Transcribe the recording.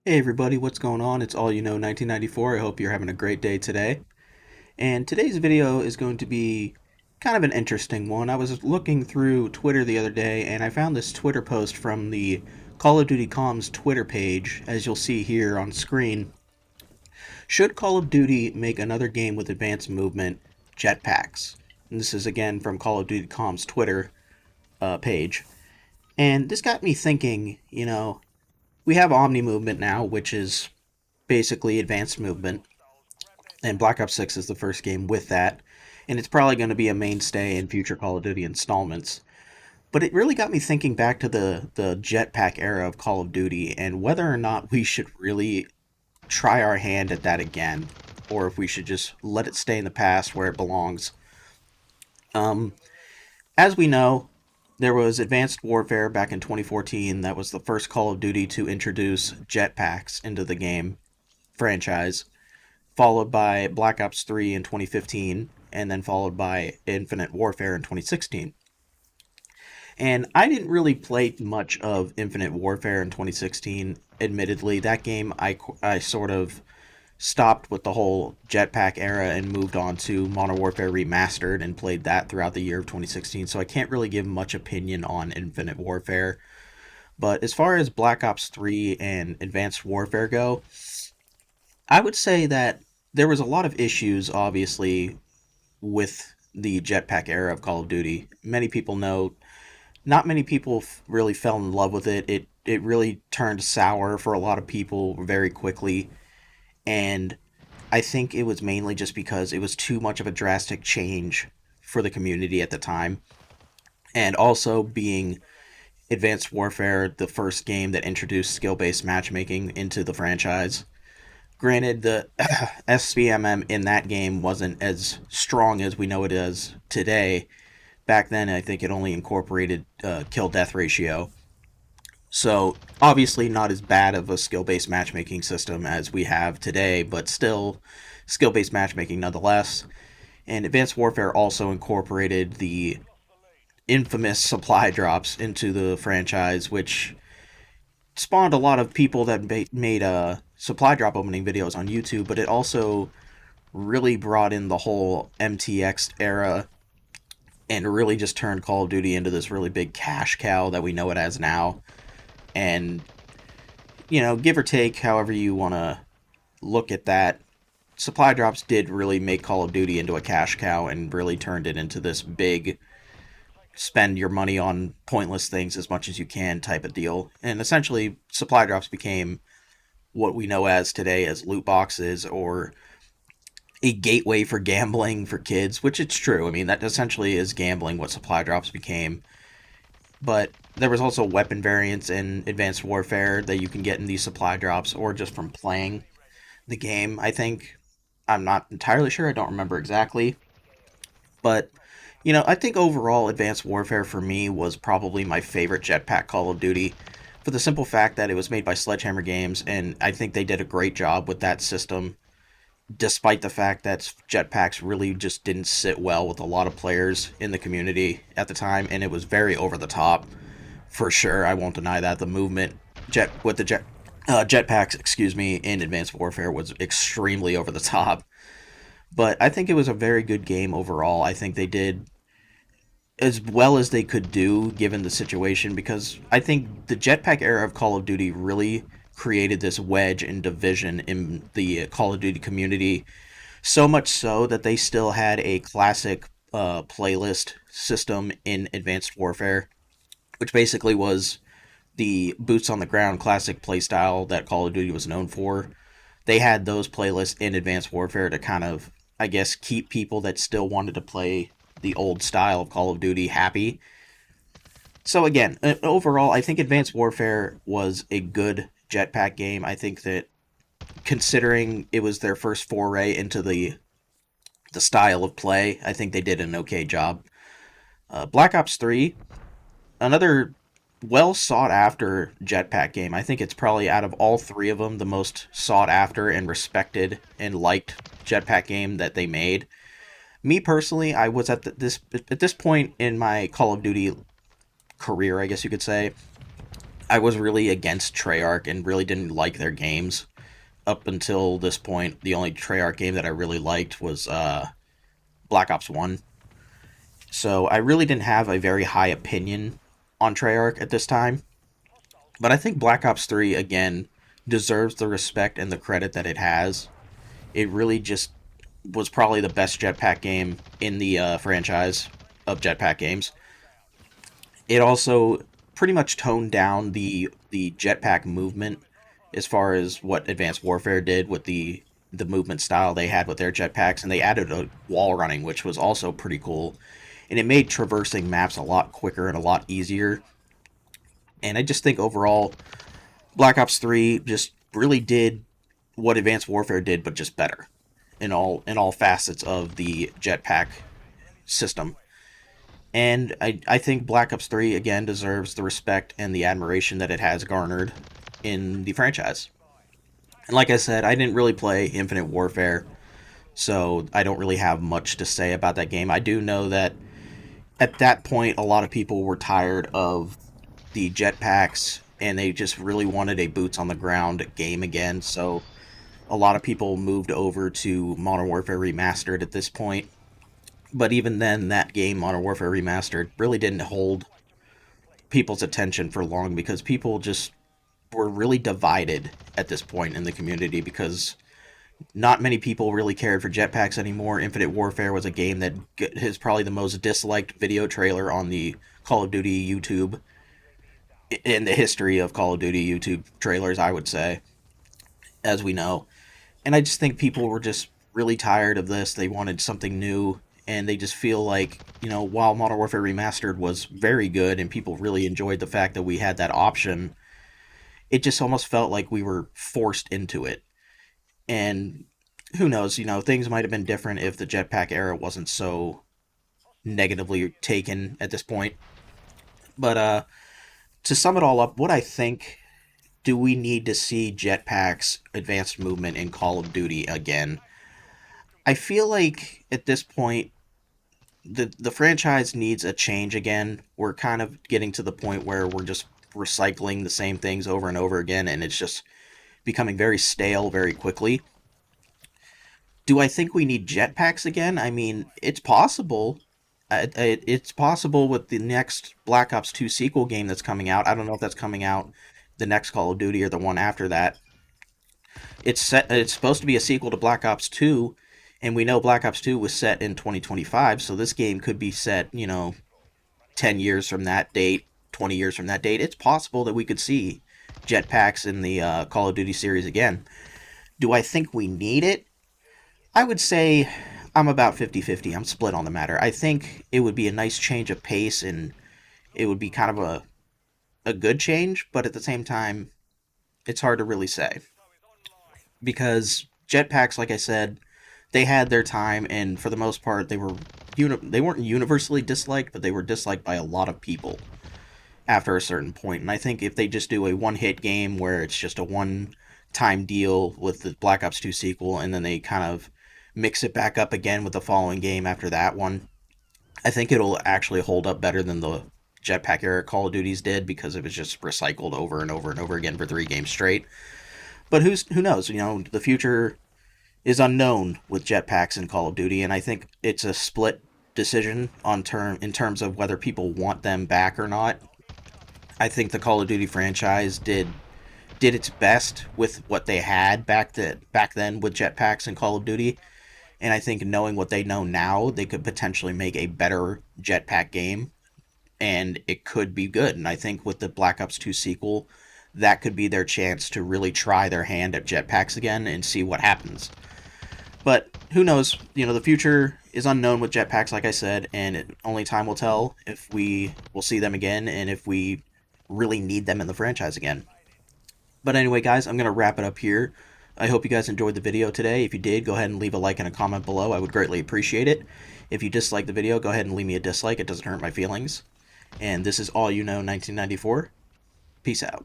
Hey everybody, what's going on? It's All You Know 1994. I hope you're having a great day today. And today's video is going to be kind of an interesting one. I was looking through Twitter the other day and I found this Twitter post from the Call of Duty Comms Twitter page, as you'll see here on screen. Should Call of Duty make another game with advanced movement, Jetpacks? And this is again from Call of Duty Comms Twitter page. And this got me thinking, we have Omni movement now, which is basically advanced movement, and Black Ops 6 is the first game with that, and it's probably going to be a mainstay in future Call of Duty installments. But it really got me thinking back to the jetpack era of Call of Duty and whether or not we should really try our hand at that again, or if we should just let it stay in the past where it belongs. Um, as we know, there was Advanced Warfare back in 2014 that was the first Call of Duty to introduce jetpacks into the game franchise, followed by Black Ops 3 in 2015, and then followed by Infinite Warfare in 2016. And I didn't really play much of Infinite Warfare in 2016. Admittedly, that game I sort of stopped with the whole jetpack era and moved on to Modern Warfare Remastered and played that throughout the year of 2016. So I can't really give much opinion on Infinite Warfare. But as far as Black Ops 3 and Advanced Warfare go, I would say that there was a lot of issues, obviously, with the jetpack era of Call of Duty. Many people know, not many people really fell in love with it. It really turned sour for a lot of people very quickly, and I think it was mainly just because it was too much of a drastic change for the community at the time, and also being Advanced Warfare, the first game that introduced skill-based matchmaking into the franchise. Granted, the SBMM in that game wasn't as strong as we know it is today. Back then, I think it only incorporated kill death ratio. So, obviously, not as bad of a skill based matchmaking system as we have today, but still skill based matchmaking nonetheless. And Advanced Warfare also incorporated the infamous supply drops into the franchise, which spawned a lot of people that made supply drop opening videos on YouTube, but it also really brought in the whole MTX era and really just turned Call of Duty into this really big cash cow that we know it as now. And, give or take, however you want to look at that, supply drops did really make Call of Duty into a cash cow and really turned it into this big spend your money on pointless things as much as you can type of deal. And essentially, supply drops became what we know as today as loot boxes or a gateway for gambling for kids, which it's true. I mean, that essentially is gambling what supply drops became. But there was also weapon variants in Advanced Warfare that you can get in these supply drops or just from playing the game, I think. I'm not entirely sure, I don't remember exactly. But, I think overall Advanced Warfare for me was probably my favorite jetpack Call of Duty for the simple fact that it was made by Sledgehammer Games, and I think they did a great job with that system despite the fact that jetpacks really just didn't sit well with a lot of players in the community at the time, and it was very over the top for sure. I won't deny that the movement jetpacks, excuse me, in Advanced Warfare was extremely over the top. But I think it was a very good game overall. I think they did as well as they could do given the situation because I think the jetpack era of Call of Duty really created this wedge and division in the Call of Duty community, so much so that they still had a classic playlist system in Advanced Warfare, which basically was the boots on the ground classic playstyle that Call of Duty was known for. They had those playlists in Advanced Warfare to kind of, I guess, keep people that still wanted to play the old style of Call of Duty happy. So again, overall, I think Advanced Warfare was a good jetpack game. I think that considering it was their first foray into the style of play, I think they did an okay job. Black Ops 3, another well sought after jetpack game. I think it's probably out of all three of them the most sought after and respected and liked jetpack game that they made. Me personally, I was at this point in my Call of Duty career, I guess you could say. I was really against Treyarch and really didn't like their games up until this point. The only Treyarch game that I really liked was Black Ops 1. So I really didn't have a very high opinion on Treyarch at this time. But I think Black Ops 3, again, deserves the respect and the credit that it has. It really just was probably the best jetpack game in the franchise of jetpack games. It also pretty much toned down the jetpack movement as far as what Advanced Warfare did with the movement style they had with their jetpacks, and they added a wall running, which was also pretty cool. And it made traversing maps a lot quicker and a lot easier. And I just think overall, Black Ops 3 just really did what Advanced Warfare did, but just better in all facets of the jetpack system. And I think Black Ops 3 again deserves the respect and the admiration that it has garnered in the franchise. And like I said, I didn't really play Infinite Warfare, so I don't really have much to say about that game. I do know that at that point, a lot of people were tired of the jetpacks and they just really wanted a boots on the ground game again. So a lot of people moved over to Modern Warfare Remastered at this point. But even then, that game, Modern Warfare Remastered, really didn't hold people's attention for long because people just were really divided at this point in the community because not many people really cared for jetpacks anymore. Infinite Warfare was a game that is probably the most disliked video trailer on the Call of Duty YouTube in the history of Call of Duty YouTube trailers, I would say, as we know. And I just think people were just really tired of this. They wanted something new, and they just feel like, while Modern Warfare Remastered was very good and people really enjoyed the fact that we had that option, it just almost felt like we were forced into it. And who knows, things might have been different if the jetpack era wasn't so negatively taken at this point. But to sum it all up, what I think, do we need to see jetpacks advanced movement in Call of Duty again? I feel like at this point the franchise needs a change again. We're kind of getting to the point where we're just recycling the same things over and over again, and it's just becoming very stale very quickly. Do I think we need jetpacks again? I mean, it's possible. It's possible with the next Black Ops 2 sequel game that's coming out. I don't know if that's coming out the next Call of Duty or the one after that. It's supposed to be a sequel to Black Ops 2, and we know Black Ops 2 was set in 2025, so this game could be set, 10 years from that date, 20 years from that date. It's possible that we could see jetpacks in the Call of Duty series again. Do I think we need it? I would say I'm about 50-50. I'm split on the matter. I think it would be a nice change of pace and it would be kind of a good change, but at the same time, it's hard to really say. Because jetpacks, like I said, they had their time, and for the most part, they weren't universally disliked, but they were disliked by a lot of people after a certain point. And I think if they just do a one-hit game where it's just a one-time deal with the Black Ops 2 sequel, and then they kind of mix it back up again with the following game after that one, I think it'll actually hold up better than the Jetpack era Call of Duties did because it was just recycled over and over and over again for 3 games straight. But who knows? The future is unknown with jetpacks in Call of Duty, and I think it's a split decision in terms of whether people want them back or not. I think the Call of Duty franchise did its best with what they had back then with jetpacks in Call of Duty, and I think knowing what they know now, they could potentially make a better jetpack game, and it could be good. And I think with the Black Ops 2 sequel, that could be their chance to really try their hand at jetpacks again and see what happens. But who knows? The future is unknown with jetpacks, like I said, and only time will tell if we will see them again and if we really need them in the franchise again. But anyway, guys, I'm going to wrap it up here. I hope you guys enjoyed the video today. If you did, go ahead and leave a like and a comment below. I would greatly appreciate it. If you disliked the video, go ahead and leave me a dislike. It doesn't hurt my feelings. And this is All You Know 1994. Peace out.